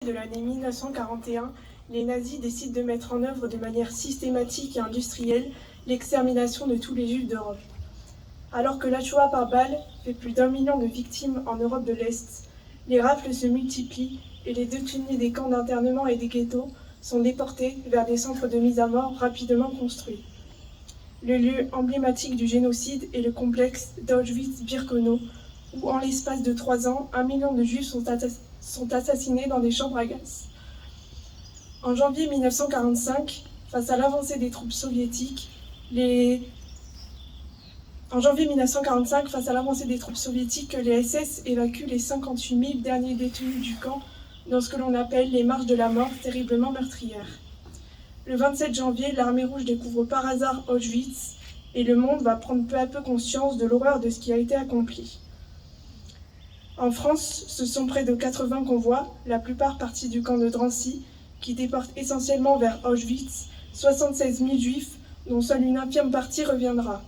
de l'année 1941, les nazis décident de mettre en œuvre de manière systématique et industrielle l'extermination de tous les juifs d'Europe. Alors que la Shoah par balle fait plus d'1 million de victimes en Europe de l'Est, les rafles se multiplient et les détenus des camps d'internement et des ghettos sont déportés vers des centres de mise à mort rapidement construits. Le lieu emblématique du génocide est le complexe d'Auschwitz-Birkenau, où en l'espace de 3 ans, 1 million de juifs sont assassinés dans des chambres à gaz. En janvier 1945, face à l'avancée des troupes soviétiques, les SS évacuent les 58 000 derniers détenus du camp dans ce que l'on appelle les marches de la mort terriblement meurtrières. Le 27 janvier, l'armée rouge découvre par hasard Auschwitz et le monde va prendre peu à peu conscience de l'horreur de ce qui a été accompli. En France, ce sont près de 80 convois, la plupart partis du camp de Drancy, qui déportent essentiellement vers Auschwitz 76 000 juifs, dont seule une infime partie reviendra.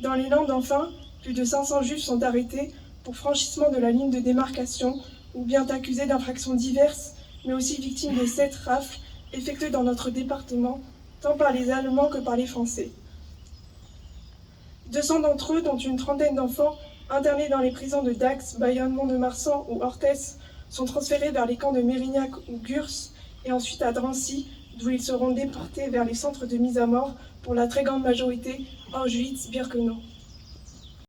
Dans les Landes, enfin, plus de 500 juifs sont arrêtés pour franchissement de la ligne de démarcation ou bien accusés d'infractions diverses, mais aussi victimes de 7 rafles effectuées dans notre département, tant par les Allemands que par les Français. 200 d'entre eux, dont une trentaine d'enfants, internés dans les prisons de Dax, Bayonne, Mont-de-Marsan ou Orthès, sont transférés vers les camps de Mérignac ou Gurs et ensuite à Drancy, d'où ils seront déportés vers les centres de mise à mort, pour la très grande majorité Auschwitz-Birkenau.